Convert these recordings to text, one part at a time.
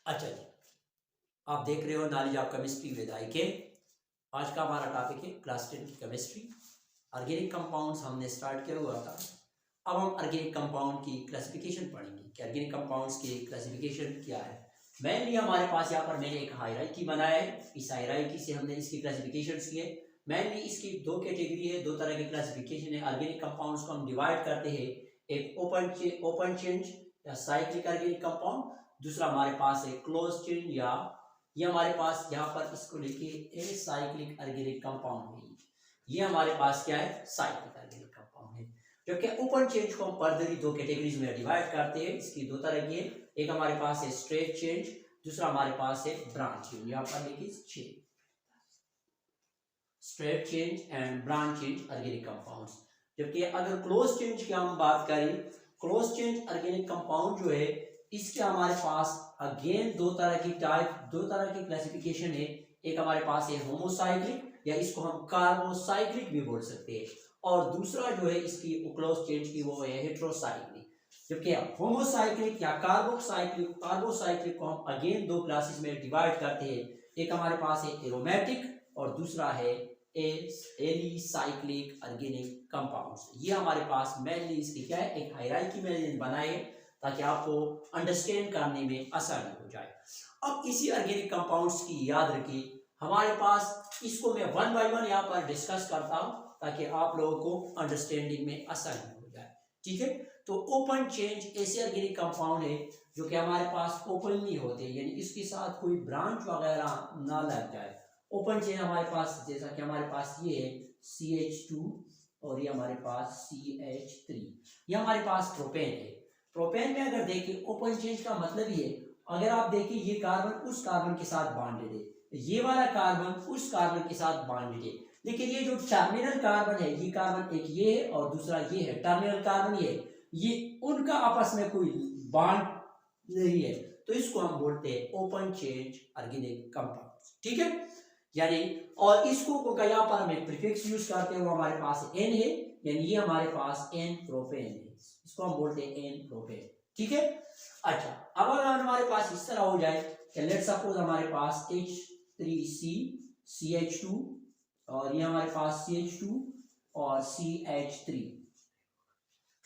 अच्छा जी, आप देख रहे हो knowledge of chemistry with IK। आज का हमारा टॉपिक है क्लास 10 की केमिस्ट्री। ऑर्गेनिक कंपाउंड्स हमने स्टार्ट किया हुआ था। अब हम ऑर्गेनिक कंपाउंड की क्लासिफिकेशन पढ़ेंगे कि ऑर्गेनिक कंपाउंड्स की क्लासिफिकेशन क्या है। मेनली हमारे पास यहाँ पर मैंने एक हायरार्की बनाया है। इस हायरार्की से हमने इसकी क्लासिफिकेशन किए। मेनली इसकी दो कैटेगरी है, दो तरह की क्लासिफिकेशन है। ऑर्गेनिक कंपाउंड्स को हम डिवाइड करते हैं, एक ओपन चेंज या साइक्लिक ऑर्गेनिक कंपाउंड, दूसरा हमारे पास है क्लोज चेन या ये हमारे पास यहाँ पर इसको लेके एसाइक्लिक ऑर्गेनिक कंपाउंड है। ये हमारे पास क्या है, साइक्लिक ऑर्गेनिक कंपाउंड है। जबकि ओपन चेंज को हम फर्दर दो कैटेगरीज में डिवाइड करते हैं। इसकी दो तरह की है, एक हमारे पास है स्ट्रेट चेंज, दूसरा हमारे पास है ब्रांच चेंज। यहाँ पर देखिए straight change and branch change organic compounds. जबकि अगर क्लोज चेंज की हम बात करें, क्लोज चेंज ऑर्गेनिक कंपाउंड जो है इसके हमारे पास अगेन दो तरह की क्लासिफिकेशन है। एक हमारे पास है होमोसाइक्लिक या इसको हम कार्बोसाइक्लिक भी बोल सकते हैं, और दूसरा जो है इसकी क्लोज चेंज की वो है हेट्रोसाइक्लिक। जबकि होमोसाइक्लिक या कार्बोसाइक्लिक को हम अगेन दो क्लासेस में डिवाइड करते हैं। एक हमारे पास है एरोमेटिक और दूसरा है एलिसाइक्लिक ऑर्गेनिक कंपाउंड्स। ये हमारे पास मेनली इसकी क्या है, एक हायरार्की में बनाए ताकि आपको अंडरस्टैंड करने में आसानी हो जाए। अब इसी ऑर्गेनिक कंपाउंड्स की याद रखिए हमारे पास, इसको मैं वन बाय वन यहाँ पर डिस्कस करता हूँ ताकि आप लोगों को अंडरस्टैंडिंग में आसानी हो जाए। ठीक है, तो ओपन चेंज ऐसे ऑर्गेनिक कंपाउंड है जो कि हमारे पास ओपनली होते हैं, यानी इसके साथ कोई ब्रांच वगैरह ना लग जाए। ओपन चेन हमारे पास जैसा कि हमारे पास ये है CH2 और ये हमारे पास CH3, ये हमारे पास प्रोपेन है। प्रोपेन में अगर देखिए ओपन चेंज का मतलब ये, अगर आप देखिए ये कार्बन उस कार्बन के साथ बॉन्डेड है, ये वाला कार्बन उस कार्बन के साथ बॉन्डेड है, लेकिन ये जो टर्मिनल कार्बन है, ये कार्बन एक ये है और दूसरा ये है, टर्मिनल कार्बन ये उनका आपस में कोई बॉन्ड नहीं है, तो इसको हम बोलते हैं ओपन चेंज ऑर्गेनिक कंपाउंड। ठीक है, यानी और इसको यहाँ पर हम एक प्रीफिक्स यूज करते हैं, वो हमारे पास N है, यानी ये हमारे पास N प्रोपेन है, इसको हम बोलते हैं N प्रोपेन। ठीक है, अच्छा अब अगर हमारे पास इस तरह हो जाए कि लेट सपोज हमारे पास H3C CH2 और ये हमारे पास CH2 और CH3।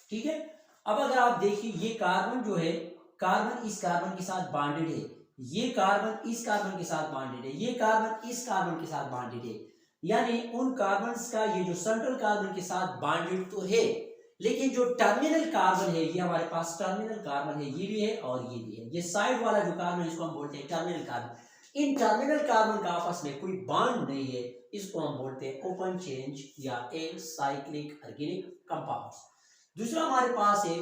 ठीक है, अब अगर आप देखिए ये कार्बन जो है, कार्बन इस कार्बन के साथ बॉन्डेड है, ये कार्बन इस कार्बन के साथ बॉन्डेड है, ये कार्बन इस कार्बन के साथ बॉन्डेड है, यानी उन कार्बन्स का ये जो सेंट्रल कार्बन के साथ बॉन्डेड तो है, लेकिन जो टर्मिनल कार्बन है, ये हमारे पास टर्मिनल कार्बन है, ये भी है और ये भी है। ये साइड वाला जो कार्बन है इसको हम बोलते हैं टर्मिनल कार्बन। इन टर्मिनल कार्बन का आपस में कोई बॉन्ड नहीं है, इसको हम बोलते हैं ओपन चेंज या एसाइक्लिक ऑर्गेनिक कंपाउंड्स। दूसरा हमारे पास है,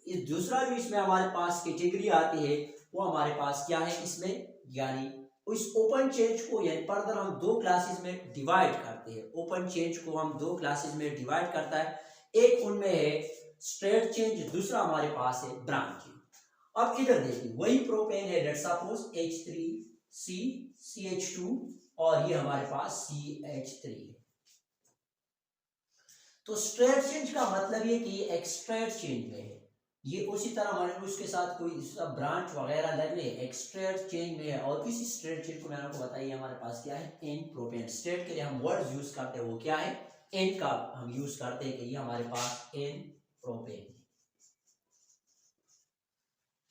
इस दूसरा जो इसमें हमारे पास कैटेगरी आती है वो हमारे पास क्या है इसमें, यानी इस ओपन चेंज को यानी फर्दर हम दो क्लासेस में डिवाइड करते हैं। ओपन चेंज को हम दो क्लासेस में डिवाइड करता है, एक उनमें है स्ट्रेट चेंज, दूसरा हमारे पास है ब्रांच चेंज। अब इधर देखिए वही प्रोपेन है, लेट्स सपोज H3C CH2 और ये हमारे पास CH3 है। तो स्ट्रेट चेंज का मतलब ये कि ये एक स्ट्रेट चेंज में है, ये उसी तरह हमारे उसके साथ कोई ब्रांच वगैरह लगने एक स्ट्रेट चेंज में है। और इसी स्ट्रेट चेंज को मैंने आपको बताया हमारे पास क्या है, N प्रोपेन। स्ट्रेट के लिए हम वर्ड यूज करते हैं वो क्या है, N का हम यूज करते हैं कि ये हमारे पास N प्रोपेन।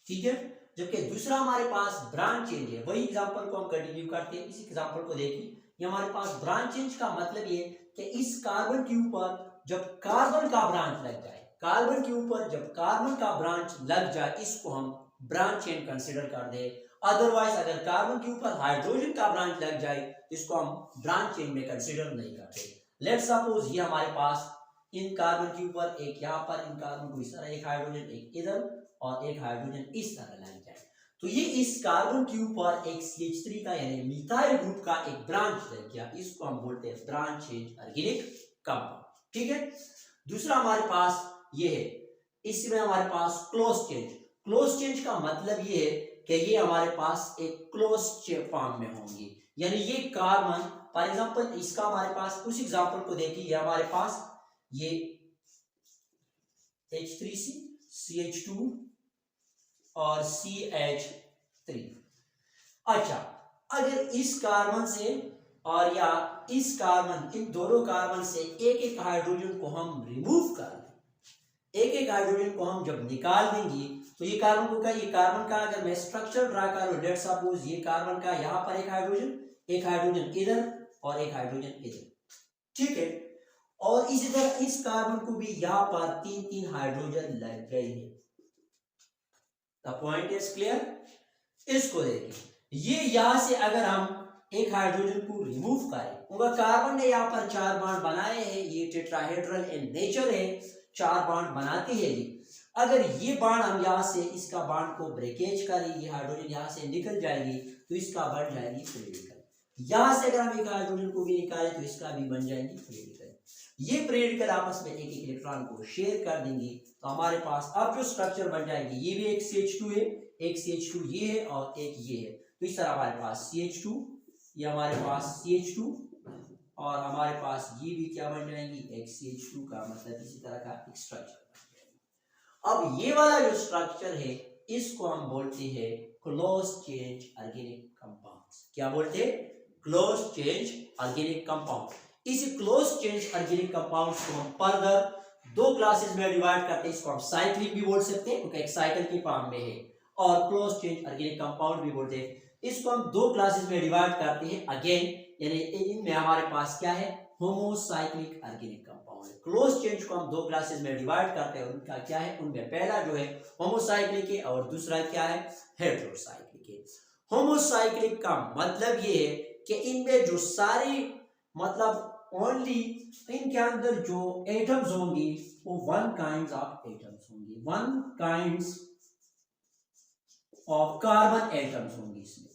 ठीक है, जबकि दूसरा हमारे पास ब्रांच चेंज है। वही एग्जांपल को हम कंटिन्यू करते हैं, इसी एग्जांपल को देखिए, ये हमारे पास ब्रांच चेंज का मतलब ये कि इस कार्बन के ऊपर जब कार्बन का ब्रांच लग जाए, कार्बन के ऊपर जब कार्बन का ब्रांच लग जाए, इसको हम ब्रांच चेन कंसीडर कर दे। अदरवाइज अगर कार्बन के ऊपर हाइड्रोजन का ब्रांच लग जाए इसको हम ब्रांच चेन में कंसीडर नहीं करते। लेट सपोज ये हमारे पास इन कार्बन के ऊपर एक यहाँ पर इन कार्बन को इस तरह एक हाइड्रोजन एक इधर और एक हाइड्रोजन इस तरह लग जाए, तो ये इस कार्बन के ऊपर एक CH3 का यानी मिथाइल ग्रुप का एक ब्रांच लग गया, इसको हम बोलते हैं ब्रांच चेंज ऑर्गेनिक कंपाउंड। ठीक है, दूसरा हमारे पास ये है, इसमें हमारे पास क्लोज चेंज। क्लोज चेंज का मतलब ये है कि ये हमारे पास एक क्लोज फॉर्म में होंगे, यानी ये कार्बन फॉर एग्जांपल इसका हमारे पास उस एग्जांपल को देखिए, ये हमारे पास ये H3C CH2 और CH3, अच्छा, अगर इस कार्बन से और या इस कार्बन, इन दोनों कार्बन से एक एक हाइड्रोजन को हम रिमूव कर दें, एक एक हाइड्रोजन को हम जब निकाल देंगे तो ये कार्बन को क्या, ये कार्बन का अगर मैं स्ट्रक्चर ड्रा करूं, लेट्स सपोज ये कार्बन का यहाँ पर एक हाइड्रोजन इधर और एक हाइड्रोजन इधर, ठीक है। और इसी तरह इस कार्बन को भी यहाँ पर 3-3 हाइड्रोजन लग गए हैं। The point is clear. इसको देखें, ये यहां से अगर हम एक हाइड्रोजन को रिमूव करें, उनका कार्बन ने यहाँ पर 4 बॉन्ड बनाए हैं, ये टेट्राहेड्रल इन नेचर है, 4 बॉन्ड बनाती है ये। अगर ये बॉन्ड हम यहाँ से इसका बॉन्ड को ब्रेकेज करें, ये हाइड्रोजन यहाँ से निकल जाएगी तो इसका बन जाएगी प्रेडिकल। यहाँ से अगर हम एक हाइड्रोजन को भी निकालें तो इसका भी बन जाएगी प्रेडिकल। ये प्रेडिकल आपस में एक एक इलेक्ट्रॉन को शेयर कर देंगे तो हमारे पास अब जो स्ट्रक्चर बन जाएगी, ये भी एक CH2 है, एक CH2 ये है और एक ये है, तो इस तरह हमारे पास CH2, ये हमारे पास CH2 और हमारे पास ये भी क्या बन जाएंगी, एक CH2 का मतलब इसी तरह का एक स्ट्रक्चर बन जाएगा। अब ये वाला जो स्ट्रक्चर है इसको हम बोलते हैं क्लोज चेंज ऑर्गेनिक कंपाउंड्स। क्या बोलते हैं, क्लोज चेंज ऑर्गेनिक कंपाउंड। इस क्लोज चेंज ऑर्गेनिक कंपाउंड्स को हम फर्दर 2 क्लासेस में डिवाइड करते हैं। इसको हम साइक्लिक भी बोल सकते हैं क्योंकि एक साइकिल के फॉर्म में है, और क्लोज चेंज ऑर्गेनिक कंपाउंड भी बोलते हैं। इसको हम 2 क्लासेस में डिवाइड करते हैं अगेन, यानी इनमें हमारे पास क्या है, होमोसाइक्लिक ऑर्गेनिक कंपाउंड है। क्लोज चेंज को हम 2 क्लासेस में डिवाइड करते हैं, उनका क्या है, उनमें पहला जो है होमोसाइक्लिक है और दूसरा क्या है, हेटेरोसाइक्लिक है। होमोसाइक्लिक का मतलब ये है कि इनमें जो सारे मतलब ओनली इनके अंदर जो एटम्स होंगे वो 1 काइंड ऑफ एटम्स होंगे, 1 काइंड ऑफ कार्बन एटम्स होंगे इसमें,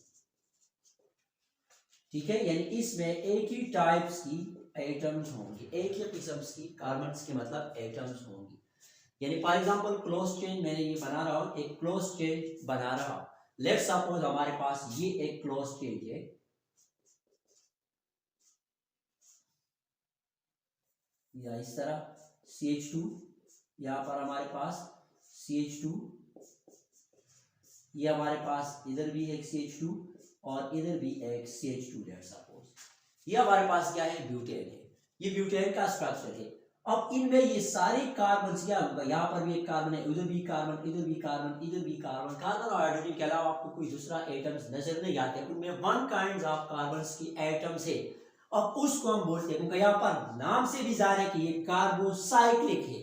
ठीक है। यानी इसमें एक ही टाइप्स की एटम्स होंगे, एक ही किस्म की कार्बन के मतलब एटम्स होंगे। यानी फॉर एग्जांपल क्लोज चेन मैंने ये बना रहा हूं, एक क्लोज चेन बना रहा हूं, लेट्स सपोज हमारे पास ये एक क्लोज चेन है, या इस तरह CH2, यहाँ पर हमारे पास CH2, ये हमारे पास इधर भी एक CH2 और इधर भी एक CH2 लेट्स सपोज। ये हमारे पास क्या है, ब्यूटेन है, ये ब्यूटेन का स्ट्रक्चर है। अब इनमें ये सारे कार्बन क्या होगा, यहाँ पर भी एक कार्बन है, उधर भी कार्बन, इधर भी कार्बन, इधर भी कार्बन, कार्बन और हाइड्रोजन के अलावा आपको कोई दूसरा एटम्स नजर नहीं आते, उनमें 1 काइंड ऑफ कार्बन की एटम्स है। अब उसको हम बोलते हैं, क्योंकि यहाँ पर नाम से भी जाहिर है कि ये कार्बोसाइक्लिक है,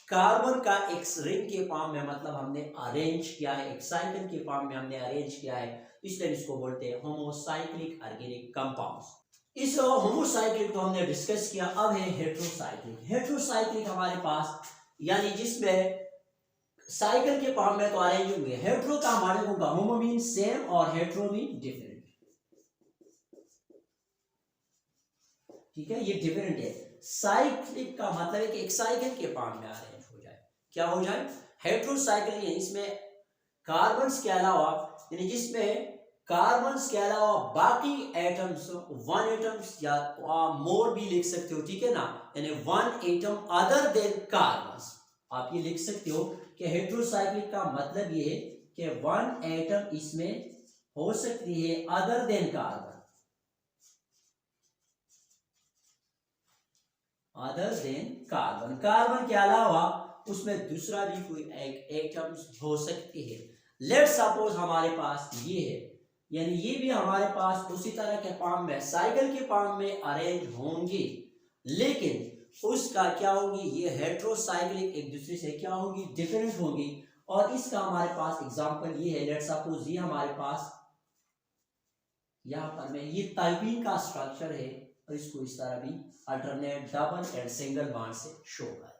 कार्बन का एक रिंग के फॉर्म में मतलब हमने अरेंज किया है, एक साइकिल के फॉर्म में हमने अरेंज किया है, इसलिए इसको बोलते हैं होमोसाइक्लिक ऑर्गेनिक कंपाउंड्स। इस होमोसाइक्लिक को हमने डिस्कस किया। अब है हेटेरोसाइक्लिक। हेटेरोसाइक्लिक हमारे पास यानी जिसमें साइकिल के फॉर्म में तो अरेंज होंगे, हेटेरो का हमारे होगा, होमो मीन सेम और हेटेरो मीन डिफरेंट, ठीक है, ये डिफरेंट है। साइक्लिक का मतलब है कि एक साइकिल के फॉर्म में अरेंज हो जाए, क्या हो जाए, हेटेरोसाइक्लिक, इसमें कार्बन्स के अलावा यानी जिसमें कार्बन्स के अलावा बाकी एटम्स 1 एटम्स या मोर भी लिख सकते हो, ठीक है ना, यानी 1 एटम अदर देन कार्बन्स, आप ये लिख सकते हो कि हेटेरोसाइक्लिक का मतलब ये है कि 1 एटम इसमें हो सकती है other than carbon, other than carbon, carbon के अलावा उसमें दूसरा भी कोई एक एटम्स हो सकती है। लेट्स सपोज हमारे पास ये है, यानी ये भी हमारे पास उसी तरह के फॉर्म में साइकिल के फॉर्म में अरेंज होंगे, लेकिन उसका क्या होंगी, ये हेटेरोसाइक्लिक एक दूसरे से क्या होंगी, डिफरेंट होंगी। और इसका हमारे पास एग्जांपल ये है, लेट्स सपोज ये हमारे पास यहाँ पर में ये टाइपिंग का स्ट्रक्चर है और इसको इस तरह भी alternate double and single bond से शो कर,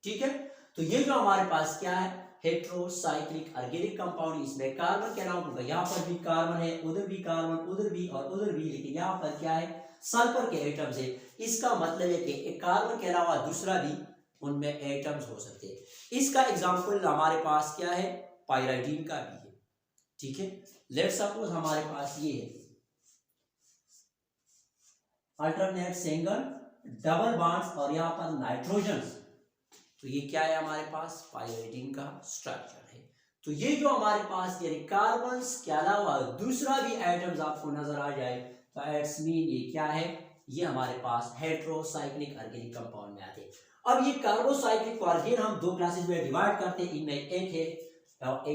ठीक है। तो ये जो हमारे पास क्या है, हेटेरोसाइक्लिक ऑर्गेनिक कंपाउंड, इसमें कार्बन के अलावा होगा, यहाँ पर भी कार्बन है, उधर भी कार्बन, उधर भी और उधर भी, लेकिन यहाँ पर क्या है, सल्फर के एटम्स है। इसका मतलब है कि एक कार्बन के अलावा दूसरा भी उनमें एटम्स हो सकते हैं। इसका एग्जांपल हमारे पास क्या है, पायराइडीन का भी है, ठीक है। लेट्स सपोज हमारे पास ये है अल्टरनेट सिंगल डबल बॉन्ड्स और यहाँ पर नाइट्रोजन, तो ये क्या है हमारे पास, पायराइडीन का स्ट्रक्चर है। तो ये जो हमारे पास यानी कार्बन के अलावा दूसरा भी एटम्स आपको नजर आ जाए तो इट्स मीन ये क्या है, ये हमारे पास हेटेरोसाइक्लिक ऑर्गेनिक कंपाउंड में आते हैं। अब ये कार्बोसाइक्लिक को अगेन हम दो क्लासेस में डिवाइड करते हैं। इनमें एक है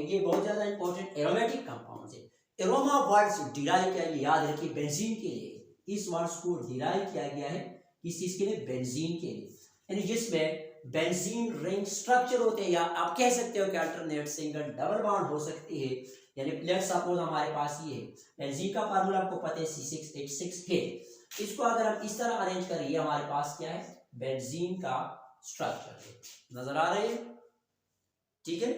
ये बहुत ज्यादा इंपॉर्टेंट एरोमेटिक कंपाउंड्स है। एरोमा वर्ड्स डिराइव किया, याद रखिए बेंजीन के लिए इस वर्ड्स को डिराइव किया गया है, किस चीज के लिए, बेंजीन के लिए, यानी जिसमें बेंजीन रिंग स्ट्रक्चर होते हैं, या आप कह सकते हो कि अल्टरनेट सिंगल डबल बॉन्ड हो सकती है। यानी लेट्स सपोज हमारे पास ये है बेंजीन का फार्मूला आपको पता है C6H6 है। इसको अगर हम इस तरह अरेंज करें, ये हमारे पास क्या है, बेंजीन का स्ट्रक्चर है, नजर आ रही है, ठीक है।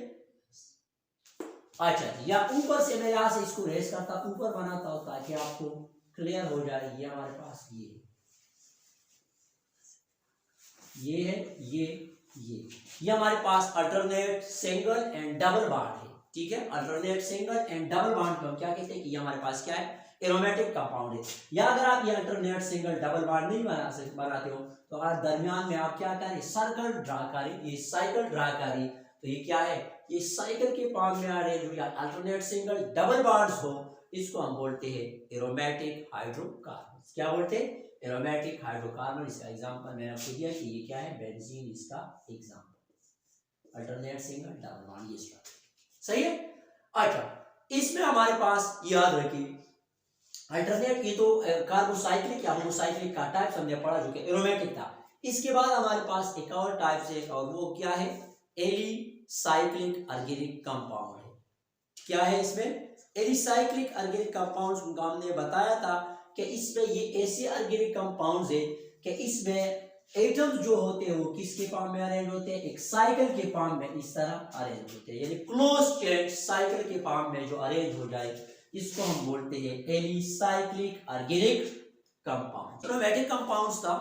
अच्छा, या ऊपर से मैं यहां से इसको रेस करता ऊपर बनाता हूं ताकि आपको क्लियर हो जाए। ये हमारे पास ये है, ये हमारे पास alternate single and double bond है, ठीक है। Alternate single and double bond को हम क्या कहते हैं कि ये हमारे पास क्या है, एरोमेटिक कंपाउंड है। या अगर आप ये अल्टरनेट सिंगल डबल बॉन्ड नहीं बनाते हो तो आप दरमियान में आप क्या करें, सर्कल ड्रा करें, ये साइकिल ड्रा करें, तो ये क्या है, ये साइकिल के फॉर्म में आ रहे हैं, या अल्टरनेट सिंगल डबल बॉन्ड्स हो, इसको हम बोलते हैं एरोमेटिक हाइड्रोकार्बन। क्या बोलते हैं, एरोमेटिक हाइड्रोकार्बन। इसका एग्जांपल मैंने आपको दिया कि ये क्या है, बेंजीन, इसका example alternate single double bond, ये स्ट्रक्चर सही है। अच्छा, इसमें हमारे पास याद रखिए अल्टरनेट, ये तो कार्बोसाइक्लिक या होमोसाइक्लिक का टाइप हमने पढ़ा जो कि एरोमेटिक था। इसके बाद हमारे पास एक और टाइप से, और वो क्या है, एलिसाइक्लिक ऑर्गेनिक कंपाउंड है। क्या है इसमें, एलिसाइक्लिक ऑर्गेनिक कंपाउंड्स को हमने बताया था कि इसमें ये ऐसे ऑर्गेनिक कंपाउंड्स है कि इसमें एटम्स जो होते हैं वो किसके फॉर्म में अरेंज होते हैं, एक साइकिल के फॉर्म में इस तरह अरेंज होते हैं, यानी क्लोज चेन साइकिल के फॉर्म में जो अरेंज हो जाए, इसको हम बोलते हैं alicyclic organic compound. Aromatic compounds था।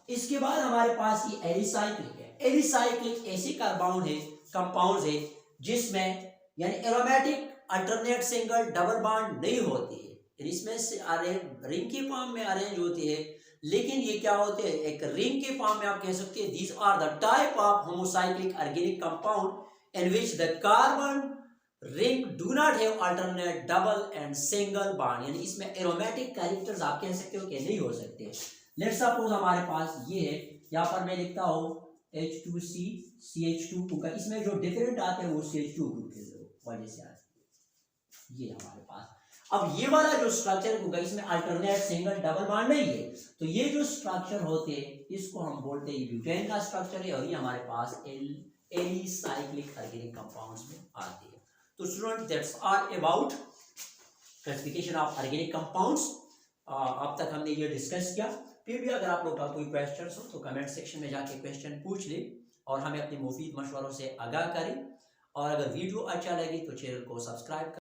इसके बाद हमारे पास ये एलिसाइक्लिक है। एलिसाइक्लिक ऐसे कंपाउंड्स है जिसमें यानी aromatic alternate single double bond नहीं होती है, इसमें से रिंग के फॉर्म में अरेंज होती है, लेकिन ये क्या होते हैं, एक रिंग के फॉर्म में आप कह सकते हैं these are the type of homocyclic organic compound in which the carbon ring do not have alternate double and single bond, यानी इसमें एरोमेटिक कैरेक्टर्स आप कह सकते हो कि नहीं हो सकते। लेट्स सपोज हमारे पास ये है, यहाँ पर मैं लिखता हूँ H2C CH2 का, इसमें जो डिफरेंट आते हैं वो CH2 ग्रुप के वजह से आते हैं, ये हमारे पास। अब ये वाला जो स्ट्रक्चर होगा इसमें अल्टरनेट सिंगल डबल बॉन्ड नहीं है, तो ये जो स्ट्रक्चर होते हैं इसको हम बोलते हैं ब्यूटेन का स्ट्रक्चर है, और ये हमारे पास एलिसाइक्लिक ऑर्गेनिक कंपाउंड्स में आते हैं। तो student that's are about classification of organic compounds. अब तक हमने ये डिस्कस किया। फिर भी अगर आप लोग का कोई क्वेश्चन हो तो कमेंट सेक्शन में जाके क्वेश्चन पूछ ले और हमें अपने मुफीद मशवरों से आगाह करें। और अगर वीडियो अच्छा लगे तो चैनल को सब्सक्राइब